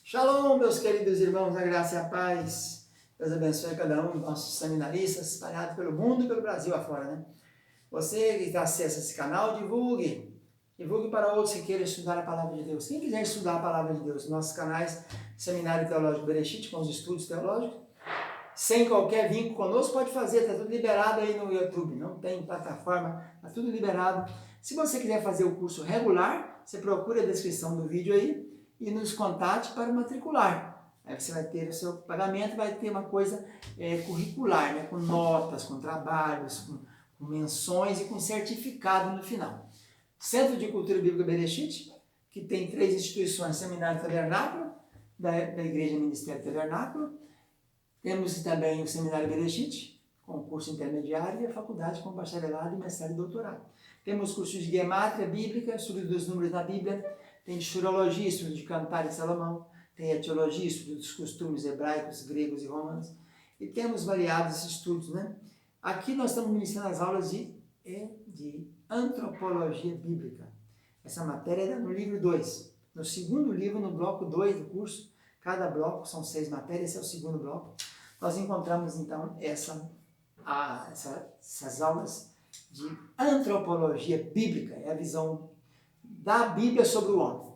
Shalom, meus queridos irmãos, a graça e a paz. Deus abençoe cada um dos nossos seminaristas espalhados pelo mundo e pelo Brasil afora, né? Você que acessa esse canal, divulgue para outros que queiram estudar a Palavra de Deus. Quem quiser estudar a Palavra de Deus, nossos canais Seminário Teológico Bereshit, com os estudos teológicos, sem qualquer vínculo conosco, pode fazer, está tudo liberado aí no YouTube, não tem plataforma, está tudo liberado. Se você quiser fazer o curso regular, você procura a descrição do vídeo aí e nos contate para matricular. Aí você vai ter o seu pagamento, vai ter uma coisa curricular, né? Com notas, com trabalhos, com menções e com certificado no final. Centro de Cultura Bíblica Bereshit, que tem 3 instituições, Seminário Tabernáculo, da Igreja Ministério Tabernáculo. Temos também o Seminário Bereshit, com curso intermediário, e a faculdade com bacharelado, mestrado e doutorado. Temos cursos de Gemátria Bíblica, estudo dos números na Bíblia, tem de Shurologia, estudo de Cantar e Salomão, tem Etiologia, estudo dos costumes hebraicos, gregos e romanos, e temos variados estudos, né? Aqui nós estamos ministrando as aulas de Antropologia Bíblica. Essa matéria é no livro 2. No segundo livro, no bloco 2 do curso, cada bloco são 6 matérias, esse é o segundo bloco. Nós encontramos então essas aulas de Antropologia Bíblica, é a visão da Bíblia sobre o homem.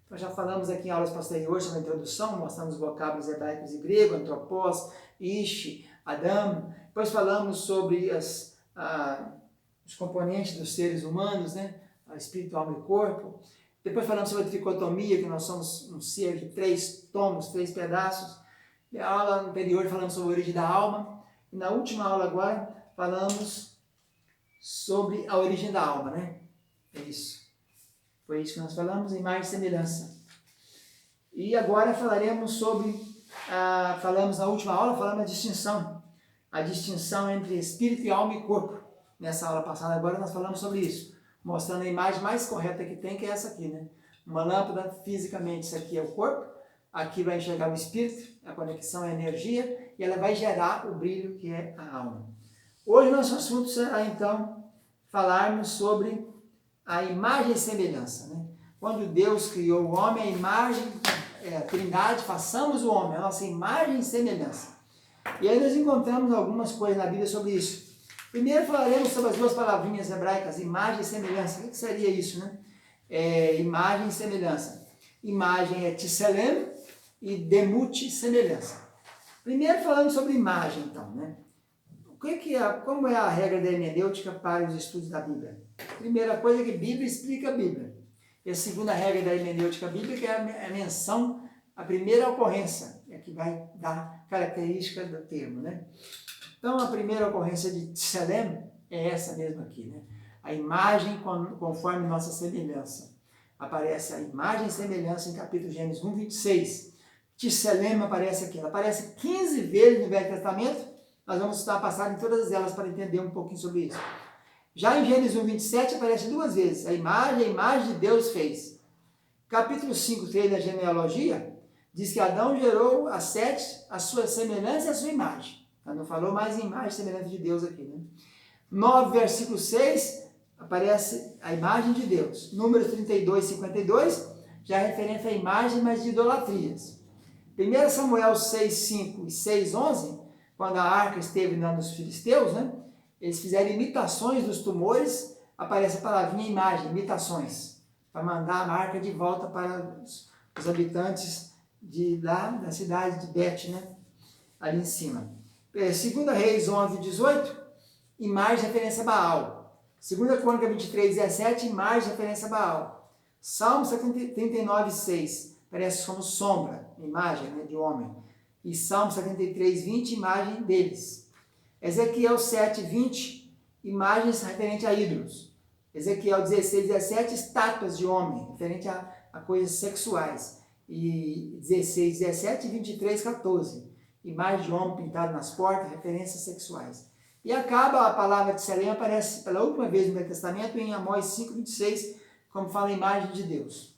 Nós já falamos aqui em aulas posteriores sobre a introdução, mostramos os vocábulos hebraicos e grego, antropós, ish, adam. Depois falamos sobre os componentes dos seres humanos, né? Espírito, alma e corpo. Depois falamos sobre a tricotomia, que nós somos um ser de 3 tomos, 3 pedaços. E a aula anterior falamos sobre a origem da alma. E na última aula agora falamos sobre a origem da alma, né? É isso. Foi isso que nós falamos, imagem e semelhança. E agora falaremos sobre, falamos na última aula, falamos a distinção entre espírito e alma e corpo. Nessa aula passada agora nós falamos sobre isso, mostrando a imagem mais correta que tem, que é essa aqui, né? Uma lâmpada, fisicamente, isso aqui é o corpo, aqui vai enxergar o espírito, a conexão é a energia, e ela vai gerar o brilho, que é a alma. Hoje nosso assunto será, então, falarmos sobre a imagem e semelhança, né? Quando Deus criou o homem, a imagem, a trindade, façamos o homem, a nossa imagem e semelhança. E aí nós encontramos algumas coisas na Bíblia sobre isso. Primeiro falaremos sobre as 2 palavrinhas hebraicas, imagem e semelhança. O que seria isso, né? Imagem e semelhança. Imagem é tselem e demut, semelhança. Primeiro falando sobre imagem, então, né? Como é a regra da hermenêutica para os estudos da Bíblia? Primeira coisa é que a Bíblia explica a Bíblia. E a segunda regra da hermenêutica bíblica é a menção, a primeira ocorrência, é que vai dar característica do termo, né? Então, a primeira ocorrência de Tselem é essa mesma aqui, né? A imagem conforme nossa semelhança. Aparece a imagem e semelhança em capítulo Gênesis 1, 26. Tselem aparece aqui. Ela aparece 15 vezes no Velho Testamento. Nós vamos estar passando em todas elas para entender um pouquinho sobre isso. Já em Gênesis 1, 27 aparece 2 vezes. A imagem de Deus fez. Capítulo 5, 3 da genealogia, diz que Adão gerou a Sete, a sua semelhança e a sua imagem. Não falou mais em imagem e semelhança de Deus aqui, né? 9, versículo 6, aparece a imagem de Deus. Números 32, 52, já é referente à imagem, mas de idolatrias. 1 Samuel 6, 5 e 6, 11, quando a arca esteve nos filisteus, né? Eles fizeram imitações dos tumores, aparece a palavrinha imagem, imitações, para mandar a marca de volta para os habitantes lá da cidade de Bet, né? Ali em cima. 2 Reis 11, 18, imagem referência a Baal. 2 Crônica 23, 17, imagem referência a Baal. Salmo 39, 6, parece como sombra, imagem, né, de homem. E Salmo 73, 20, imagem deles. Ezequiel 7, 20, imagens referentes a ídolos. Ezequiel 16, 17, estátuas de homem, referente a coisas sexuais. E 16, 17 e 23, 14, imagem de homem pintado nas portas, referências sexuais. E acaba a palavra de Tselem, aparece pela última vez no Velho Testamento em Amós 5, 26, como fala a imagem de Deus.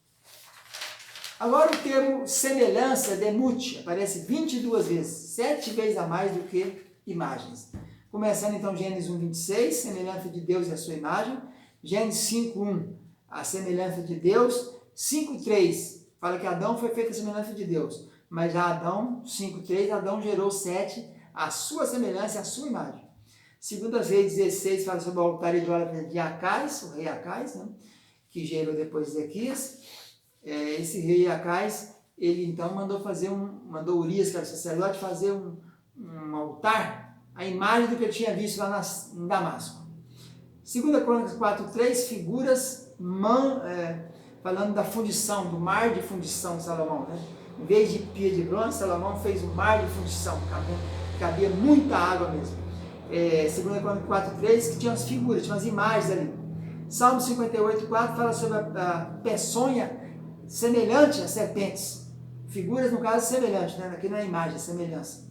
Agora o termo semelhança, demut, aparece 22 vezes, 7 vezes a mais do que imagens. Começando então Gênesis 1, 26, semelhança de Deus e a sua imagem. Gênesis 5, 1, a semelhança de Deus. 5, 3, fala que Adão foi feito à semelhança de Deus, mas já Adão, 5:3, Adão gerou Sete, a sua semelhança e a sua imagem. 2 Reis 16 fala sobre o altar idólatra de Acais, o rei Acais, né, que gerou depois Ezequias. Esse rei Acais, ele então mandou Urias, que era sacerdote, fazer um altar, a imagem do que ele tinha visto lá em Damasco. 2 Crônicas 4:3, figuras, falando da fundição, do mar de fundição de Salomão, né? Em vez de pia de bronze, Salomão fez um mar de fundição, cabia muita água mesmo. 2 Crônicas 4:3, que tinha as figuras, tinha as imagens ali. Salmo 58:4 fala sobre a peçonha semelhante a serpentes. Figuras, no caso, semelhantes, né? Aqui não é imagem, é semelhança.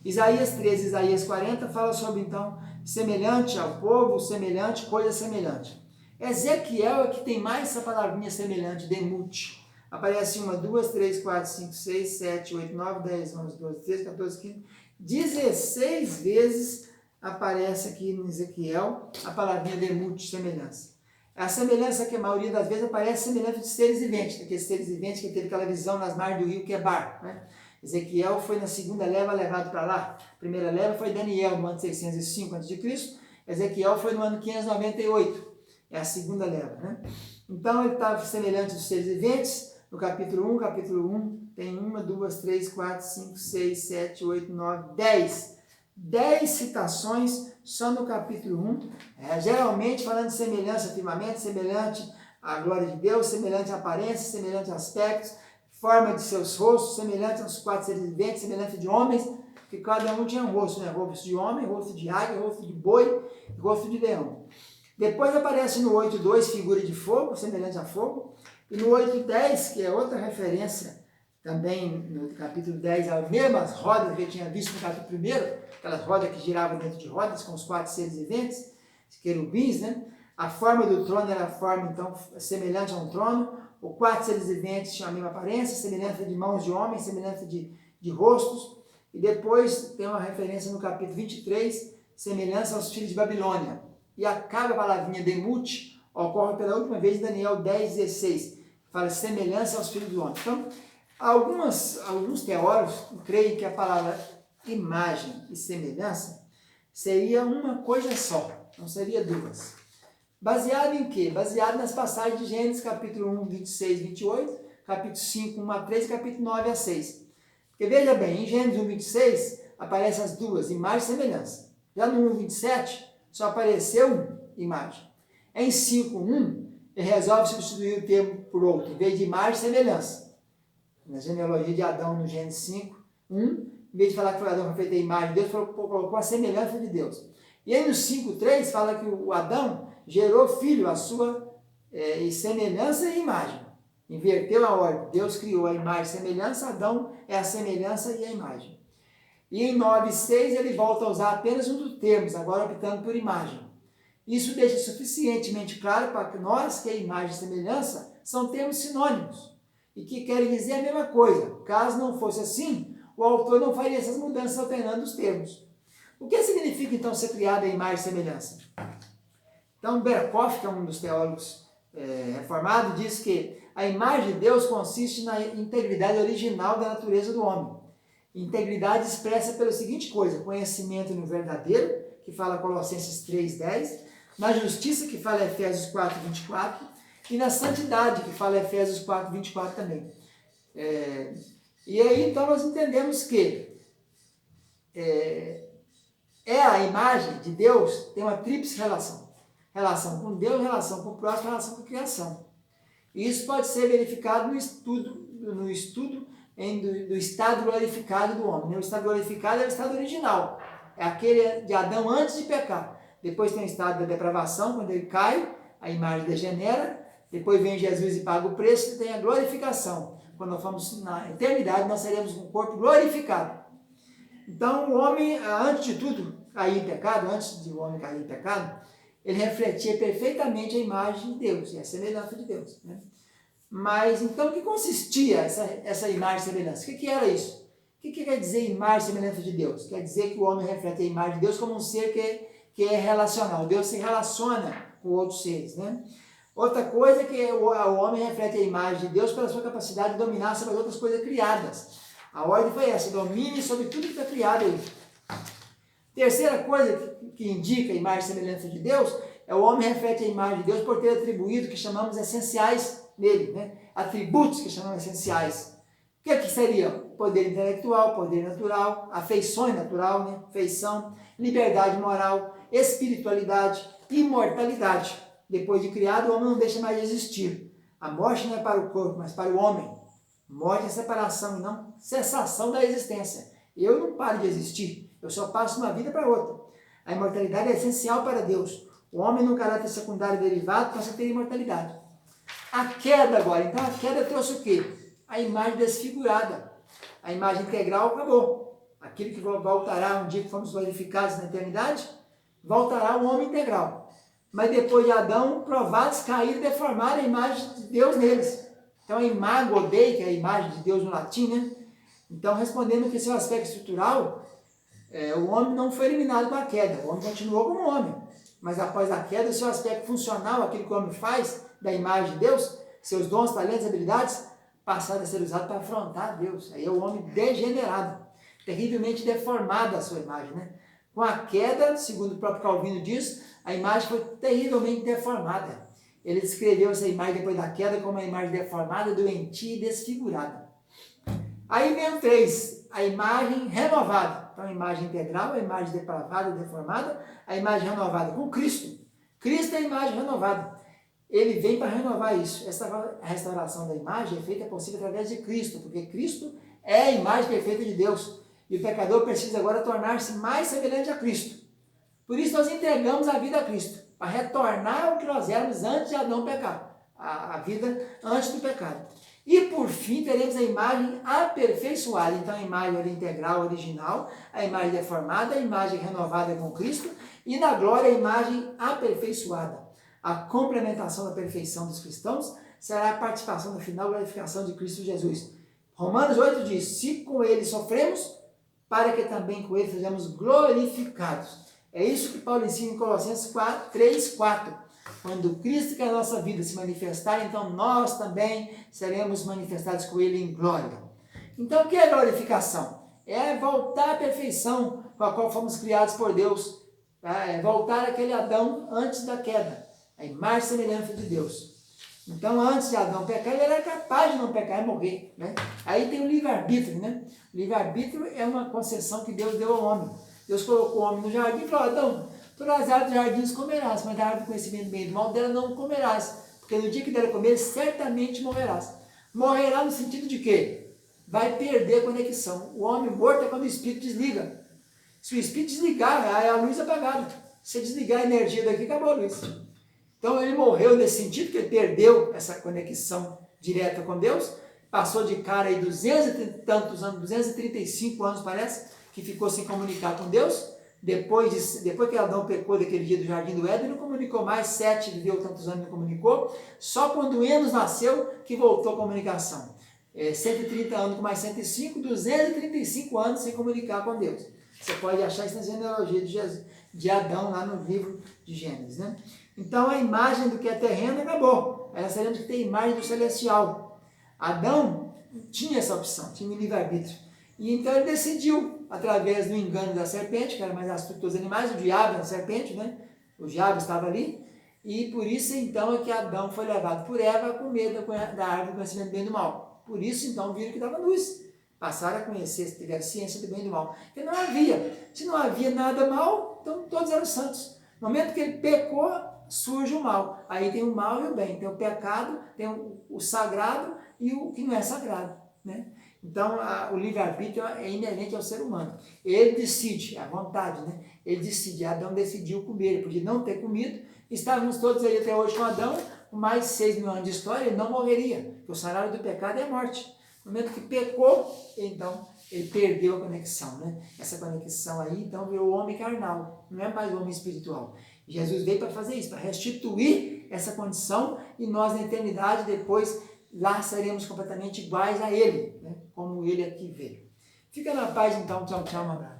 Isaías 13, Isaías 40 fala sobre, então, semelhante ao povo, semelhante, coisa semelhante. Ezequiel é que tem mais essa palavrinha semelhante, demute. Aparece 1, 2, 3, 4, 5, 6, 7, 8, 9, 10, 11, 12, 13, 14, 15, 16 vezes aparece aqui em Ezequiel a palavrinha demute, semelhança. A semelhança que a maioria das vezes aparece semelhante de seres viventes, aqueles seres viventes que teve aquela visão nas margens do rio Quebar, né? Ezequiel foi na segunda leva levado para lá. A primeira leva foi Daniel, no ano 605 a.C. Ezequiel foi no ano 598. É a segunda leva, né? Então ele estava semelhante aos seres viventes. No capítulo 1, tem 1, 2, 3, 4, 5, 6, 7, 8, 9, 10. 10 citações só no capítulo 1. Geralmente falando de semelhança, firmamento, semelhante à glória de Deus, semelhante à aparência, semelhante a aspectos, forma de seus rostos, semelhante aos 4 seres viventes, semelhante de homens, que cada um tinha um rosto, né? Rosto de homem, rosto de águia, rosto de boi, rosto de leão. Depois aparece no 8:2 figura de fogo, semelhante a fogo, e no 8:10, que é outra referência, também no capítulo 10, as mesmas rodas que eu tinha visto no capítulo 1, aquelas rodas que giravam dentro de rodas, com os 4 seres viventes, querubins, né? A forma do trono era a forma, então, semelhante a um trono. Os 4 seres viventes tinham a mesma aparência, semelhança de mãos de homem, semelhança de rostos. E depois tem uma referência no capítulo 23, semelhança aos filhos de Babilônia. E acaba a palavrinha demute, ocorre pela última vez em Daniel 10:16, fala semelhança aos filhos do homem. Então, alguns teólogos creem que a palavra imagem e semelhança seria uma coisa só, não seria duas. Baseado em quê? Baseado nas passagens de Gênesis, capítulo 1, 26, 28, capítulo 5, 1 a 3, capítulo 9 a 6. Porque veja bem, em Gênesis 1, 26, aparecem as duas, imagem e semelhança. Já no 1, 27, só apareceu imagem. Em 5, 1, ele resolve substituir o termo por outro, em vez de imagem e semelhança. Na genealogia de Adão, no Gênesis 5, 1, em vez de falar que Adão foi feito a imagem de Deus, colocou a semelhança de Deus. E aí no 5, 3, fala que o Adão gerou filho, a sua semelhança e imagem. Inverteu a ordem. Deus criou a imagem e semelhança, Adão é a semelhança e a imagem. E em 9:6 ele volta a usar apenas um dos termos, agora optando por imagem. Isso deixa suficientemente claro para que nós que a imagem e semelhança são termos sinônimos e que querem dizer a mesma coisa. Caso não fosse assim, o autor não faria essas mudanças alternando os termos. O que significa então ser criada a imagem e semelhança? Então, Berkhoff, que é um dos teólogos reformados, diz que a imagem de Deus consiste na integridade original da natureza do homem. Integridade expressa pela seguinte coisa: conhecimento no verdadeiro, que fala Colossenses 3:10, na justiça, que fala Efésios 4:24, e na santidade, que fala Efésios 4:24 também. E aí, então, nós entendemos que a imagem de Deus tem uma tríplice relação. Relação com Deus, relação com o próximo, relação com a criação. E isso pode ser verificado no estudo do estado glorificado do homem. O estado glorificado é o estado original. É aquele de Adão antes de pecar. Depois tem o estado da depravação, quando ele cai, a imagem degenera. Depois vem Jesus e paga o preço e tem a glorificação. Quando nós formos na eternidade, nós seremos um corpo glorificado. Então, o homem, antes de tudo, cair em pecado, antes de o homem cair em pecado, ele refletia perfeitamente a imagem de Deus e a semelhança de Deus, né? Mas, então, o que consistia essa imagem e semelhança? O que era isso? O que quer dizer imagem e semelhança de Deus? Quer dizer que o homem reflete a imagem de Deus como um ser que é relacional. Deus se relaciona com outros seres, né? Outra coisa é que o homem reflete a imagem de Deus pela sua capacidade de dominar sobre as outras coisas criadas. A ordem foi essa, domine sobre tudo que está criado aí. Terceira coisa que indica a imagem e semelhança de Deus, é o homem reflete a imagem de Deus por ter atribuído o que chamamos essenciais nele, né? Atributos que chamamos essenciais. O que seria? Poder intelectual, poder natural, afeições natural, né? Feição, liberdade moral, espiritualidade, imortalidade. Depois de criado, o homem não deixa mais de existir. A morte não é para o corpo, mas para o homem. Morte é separação e não cessação da existência. Eu não paro de existir, eu só passo uma vida para outra. A imortalidade é essencial para Deus. O homem, no caráter secundário derivado, passa a ter imortalidade. A queda agora, então a queda trouxe o quê? A imagem desfigurada. A imagem integral acabou. Aquilo que voltará um dia que fomos glorificados na eternidade, voltará o homem integral. Mas depois de Adão, provados, caíram e deformaram a imagem de Deus neles. Então a imago Dei, que é a imagem de Deus no latim, né? Então, respondendo que esse é o aspecto estrutural, o homem não foi eliminado com a queda, o homem continuou como homem. Mas após a queda, o seu aspecto funcional, aquilo que o homem faz, da imagem de Deus, seus dons, talentos, habilidades, passaram a ser usados para afrontar Deus. Aí é o homem degenerado, terrivelmente deformado a sua imagem, né? Com a queda, segundo o próprio Calvino diz, a imagem foi terrivelmente deformada. Ele descreveu essa imagem depois da queda como uma imagem deformada, doentia e desfigurada. Aí vem o 3, a imagem renovada. Então, a imagem integral, a imagem depravada, deformada, a imagem renovada com Cristo. Cristo é a imagem renovada. Ele vem para renovar isso. Essa restauração da imagem é feita possível através de Cristo, porque Cristo é a imagem perfeita de Deus. E o pecador precisa agora tornar-se mais semelhante a Cristo. Por isso nós entregamos a vida a Cristo, para retornar ao que nós éramos antes de Adão pecar. A vida antes do pecado. E por fim teremos a imagem aperfeiçoada. Então a imagem integral, original, a imagem deformada, a imagem renovada com Cristo e na glória a imagem aperfeiçoada. A complementação da perfeição dos cristãos será a participação no final da glorificação de Cristo Jesus. Romanos 8 diz, se com ele sofremos, para que também com ele sejamos glorificados. É isso que Paulo ensina em Colossenses 3:4. Quando Cristo, que é a nossa vida, se manifestar, então nós também seremos manifestados com ele em glória. Então o que é glorificação? É voltar à perfeição com a qual fomos criados por Deus. É voltar àquele Adão antes da queda. A imagem e semelhança de Deus. Então, antes de Adão pecar, ele era capaz de não pecar e morrer, né? Aí tem o livre-arbítrio, né? O livre-arbítrio é uma concessão que Deus deu ao homem. Deus colocou o homem no jardim e falou, Adão, todas as árvores do jardim comerás, mas da árvore do conhecimento do bem e do mal dela não comerás, porque no dia que dela comer, certamente morrerás. Morrerá no sentido de quê? Vai perder a conexão. O homem morto é quando o espírito desliga. Se o espírito desligar, é a luz apagada. Se desligar a energia daqui, acabou a luz. Então ele morreu nesse sentido, que ele perdeu essa conexão direta com Deus, passou de cara aí 200 e tantos anos, 235 anos parece, que ficou sem comunicar com Deus. Depois que Adão pecou daquele dia do Jardim do Éden, não comunicou mais, 7 viveu tantos anos e não comunicou, só quando Enos nasceu que voltou a comunicação. 130 anos com mais 105, 235 anos sem comunicar com Deus. Você pode achar isso na genealogia de Adão, lá no livro de Gênesis, né? Então a imagem do que é terreno acabou. Aí nós sabemos que tem a imagem do celestial. Adão tinha essa opção, tinha um livre-arbítrio. E então ele decidiu, através do engano da serpente, que era mais astuto que os animais, o diabo era a serpente, né? O diabo estava ali. E por isso então é que Adão foi levado por Eva a comer da árvore do conhecimento do bem e do mal. Por isso então viram que dava luz. Passaram a conhecer, se tiver ciência do bem e do mal. Porque não havia. Se não havia nada mal, então todos eram santos. No momento que ele pecou, surge o mal. Aí tem o mal e o bem. Tem o pecado, tem o sagrado e o que não é sagrado, né? Então, o livre-arbítrio é inerente ao ser humano. Ele decide, é a vontade, né? Ele decide. Adão decidiu comer, ele podia não ter comido. Estávamos todos aí até hoje com Adão, com mais 6 mil anos de história, ele não morreria, porque o salário do pecado é a morte. No momento que pecou, então, ele perdeu a conexão, né? Essa conexão aí, então, virou o homem carnal, não é mais o homem espiritual. Jesus veio para fazer isso, para restituir essa condição, e nós na eternidade, depois, lá seremos completamente iguais a Ele, né? Como Ele aqui veio. Fica na paz, então. Tchau, tchau, um abraço.